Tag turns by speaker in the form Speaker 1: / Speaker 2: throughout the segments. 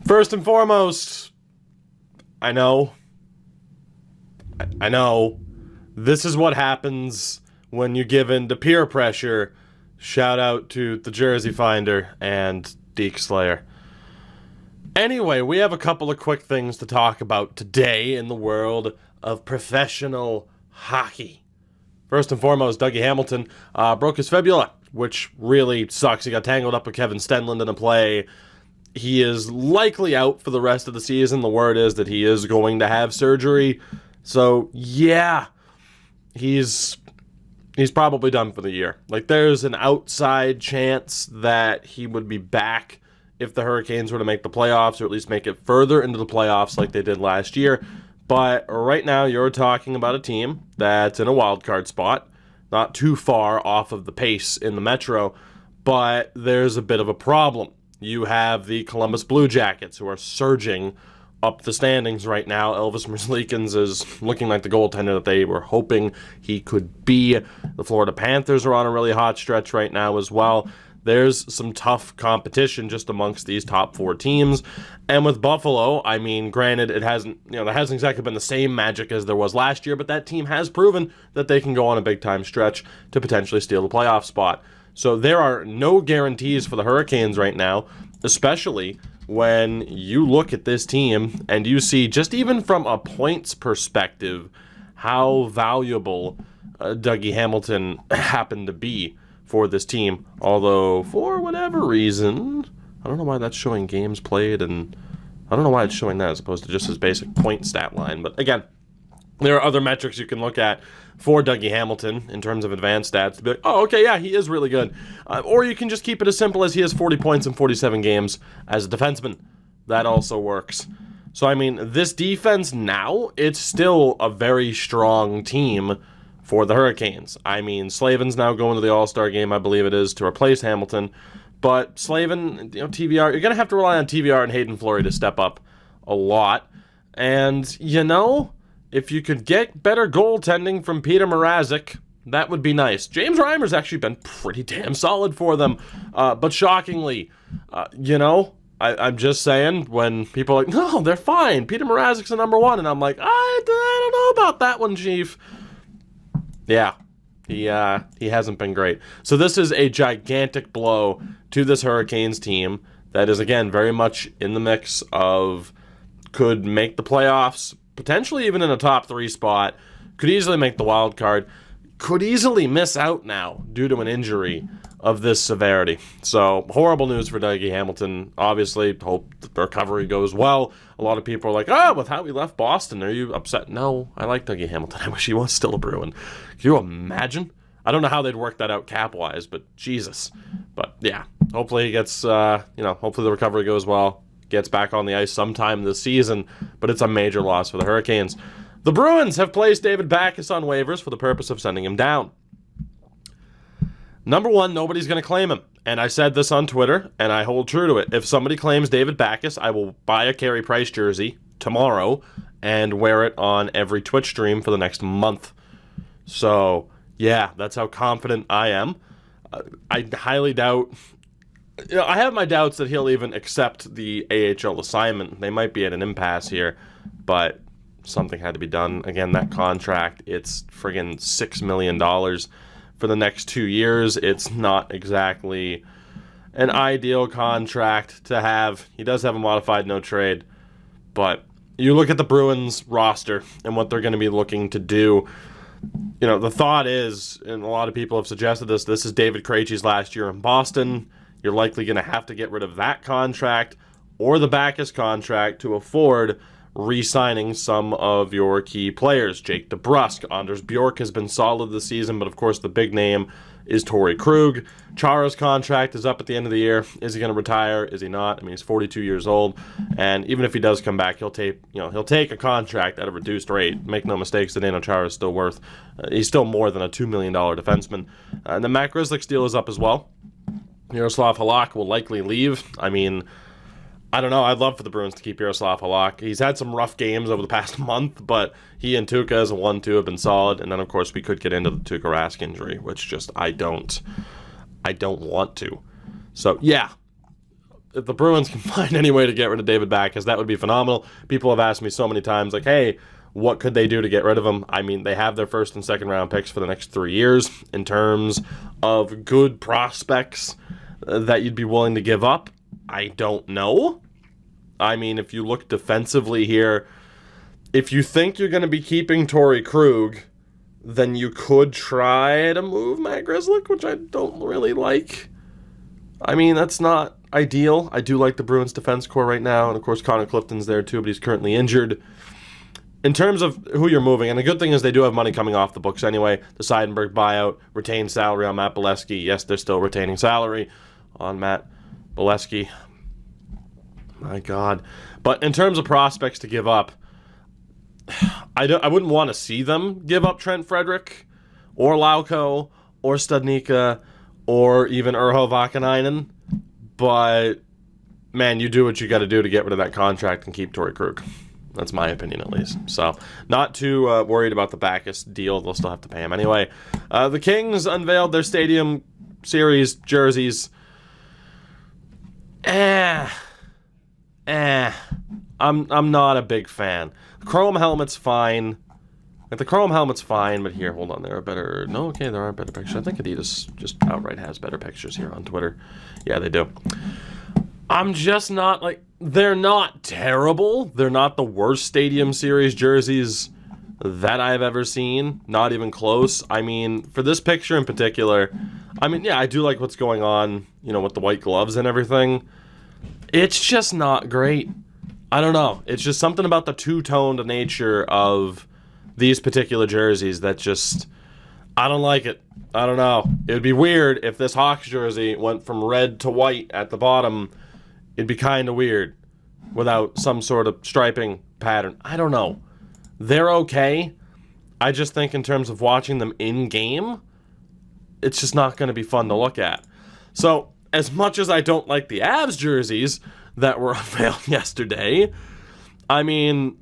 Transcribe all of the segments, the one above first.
Speaker 1: First and foremost, I know. This is what happens when you give in to peer pressure. Shout out to the Jersey Finder and Deke Slayer. Anyway, we have a couple of quick things to talk about today in the world of professional hockey. First and foremost, Dougie Hamilton broke his fibula, which really sucks. He got tangled up with Kevin Stenlund in a play. He is likely out for the rest of the season. The word is that he is going to have surgery. So, yeah, he's probably done for the year. Like, there's an outside chance that he would be back if the Hurricanes were to make the playoffs, or at least make it further into the playoffs like they did last year. But right now, you're talking about a team that's in a wild card spot, not too far off of the pace in the Metro, but there's a bit of a problem. You have the Columbus Blue Jackets, who are surging up the standings right now. Elvis Merzlikins is looking like the goaltender that they were hoping he could be. The Florida Panthers are on a really hot stretch right now as well. There's some tough competition just amongst these top four teams. And with Buffalo, I mean, granted, there hasn't exactly been the same magic as there was last year, but that team has proven that they can go on a big-time stretch to potentially steal the playoff spot. So there are no guarantees for the Hurricanes right now, especially when you look at this team and you see, just even from a points perspective, how valuable Dougie Hamilton happened to be for this team. Although, for whatever reason, I don't know why that's showing games played, and I don't know why it's showing that as opposed to just his basic point stat line. But again, there are other metrics you can look at for Dougie Hamilton in terms of advanced stats to be like, oh, okay, yeah, he is really good. Or you can just keep it as simple as he has 40 points in 47 games as a defenseman. That also works. So, I mean, this defense now, it's still a very strong team for the Hurricanes. I mean, Slavin's now going to the All-Star game, I believe it is, to replace Hamilton. But Slavin, TVR, you're going to have to rely on TVR and Hayden Fleury to step up a lot. And, if you could get better goaltending from Peter Mrazek, that would be nice. James Reimer's actually been pretty damn solid for them. But shockingly, I'm just saying, when people are like, no, they're fine, Peter Mrazek's the number one, and I'm like, I don't know about that one, Chief. Yeah, he hasn't been great. So this is a gigantic blow to this Hurricanes team that is, again, very much in the mix of could make the playoffs, potentially even in a top 3 spot, could easily make the wild card, could easily miss out now due to an injury of this severity. So, horrible news for Dougie Hamilton. Obviously, hope the recovery goes well. A lot of people are like, with how he left Boston, are you upset? No, I like Dougie Hamilton. I wish he was still a Bruin. Can you imagine? I don't know how they'd work that out cap-wise, but Jesus. But, yeah, hopefully he gets, hopefully the recovery goes well, gets back on the ice sometime this season, but it's a major loss for the Hurricanes. The Bruins have placed David Backes on waivers for the purpose of sending him down. Number one, nobody's going to claim him. And I said this on Twitter, and I hold true to it. If somebody claims David Backes, I will buy a Carey Price jersey tomorrow and wear it on every Twitch stream for the next month. So, yeah, that's how confident I am. I highly doubt... I have my doubts that he'll even accept the AHL assignment. They might be at an impasse here, but something had to be done. Again, that contract, it's friggin' $6 million for the next 2 years. It's not exactly an ideal contract to have. He does have a modified no trade, but you look at the Bruins roster and what they're going to be looking to do. The thought is, and a lot of people have suggested this is David Krejci's last year in Boston. You're likely going to have to get rid of that contract or the Backes contract to afford re-signing some of your key players. Jake DeBrusk, Anders Bjork has been solid this season, but of course the big name is Torrey Krug. Chara's contract is up at the end of the year. Is he going to retire? Is he not? I mean, he's 42 years old, and even if he does come back, he'll take a contract at a reduced rate. Make no mistakes, Zdeno Chara is still worth. He's still more than a $2 million defenseman. And the Matt Grzelcyk's deal is up as well. Yaroslav Halak will likely leave. I mean, I don't know. I'd love for the Bruins to keep Yaroslav Halak. He's had some rough games over the past month, but he and Tuukka as a 1-2 have been solid. And then, of course, we could get into the Tuukka Rask injury, which just I don't want to. So, yeah, if the Bruins can find any way to get rid of David Backes, that would be phenomenal. People have asked me so many times, like, hey, what could they do to get rid of him? I mean, they have their first and second round picks for the next 3 years in terms of good prospects that you'd be willing to give up. I don't know. I mean, if you look defensively here, if you think you're going to be keeping Torrey Krug, then you could try to move Matt Grzelcyk, which I don't really like. I mean, that's not ideal. I do like the Bruins defense core right now, and of course Connor Clifton's there too, but he's currently injured. In terms of who you're moving, and the good thing is they do have money coming off the books anyway. The Seidenberg buyout, retained salary on Matt Bolesky. Yes, they're still retaining salary on Matt Bolesky. My God. But in terms of prospects to give up, I wouldn't want to see them give up Trent Frederick or Lauko or Studnicka or even Urho Vakanainen. But, man, you do what you got to do to get rid of that contract and keep Torrey Krug. That's my opinion, at least. So, not too worried about the Backes deal. They'll still have to pay him anyway. The Kings unveiled their Stadium Series jerseys. I'm not a big fan. The chrome helmet's fine. Like, the chrome helmet's fine, but here, hold on. There are better... No, okay, there are better pictures. I think Adidas just outright has better pictures here on Twitter. Yeah, they do. I'm just not, like... They're not terrible. They're not the worst Stadium Series jerseys that I've ever seen. Not even close. I mean, for this picture in particular, I mean, yeah, I do like what's going on, you know, with the white gloves and everything. It's just not great. I don't know. It's just something about the two-toned nature of these particular jerseys that just... I don't like it. I don't know. It would be weird if this Hawks jersey went from red to white at the bottom. It'd be kind of weird without some sort of striping pattern. I don't know. They're okay. I just think in terms of watching them in-game, it's just not going to be fun to look at. So, as much as I don't like the Avs jerseys that were unveiled yesterday, I mean,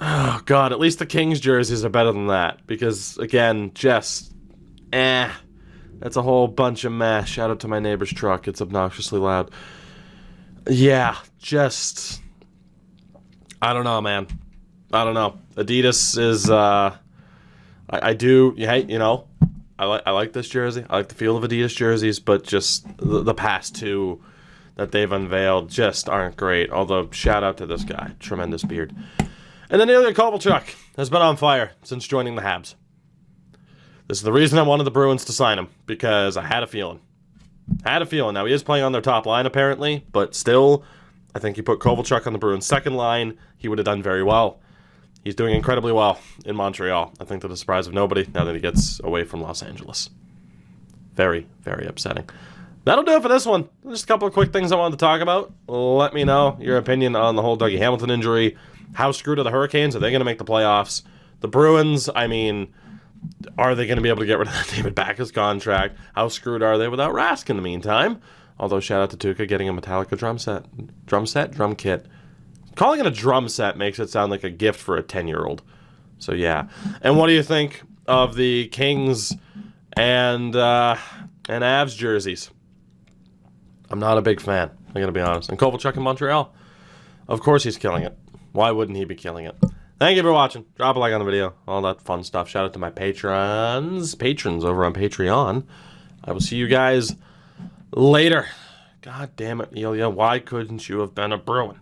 Speaker 1: oh God, at least the Kings jerseys are better than that. Because, again, just, that's a whole bunch of meh. Shout out to my neighbor's truck. It's obnoxiously loud. Yeah, just, I don't know, man. I don't know. Adidas is, I do, hey, you know, I like this jersey. I like the feel of Adidas jerseys, but just the past two that they've unveiled just aren't great. Although, shout out to this guy. Tremendous beard. And then Ilya Kovalchuk has been on fire since joining the Habs. This is the reason I wanted the Bruins to sign him, because I had a feeling. Now, he is playing on their top line, apparently, but still, I think you put Kovalchuk on the Bruins' second line, he would have done very well. He's doing incredibly well in Montreal. I think to the surprise of nobody, now that he gets away from Los Angeles. Very, very upsetting. That'll do it for this one. Just a couple of quick things I wanted to talk about. Let me know your opinion on the whole Dougie Hamilton injury. How screwed are the Hurricanes? Are they going to make the playoffs? The Bruins, I mean... Are they going to be able to get rid of that David Backes contract? How screwed are they without Rask in the meantime? Although, shout out to Tougie getting a Metallica drum kit. Calling it a drum set makes it sound like a gift for a 10-year-old. So, yeah. And what do you think of the Kings and Avs jerseys? I'm not a big fan, I'm going to be honest. And Kovalchuk in Montreal? Of course he's killing it. Why wouldn't he be killing it? Thank you for watching. Drop a like on the video. All that fun stuff. Shout out to my patrons over on Patreon. I will see you guys later. God damn it, Ilya. Why couldn't you have been a Bruin?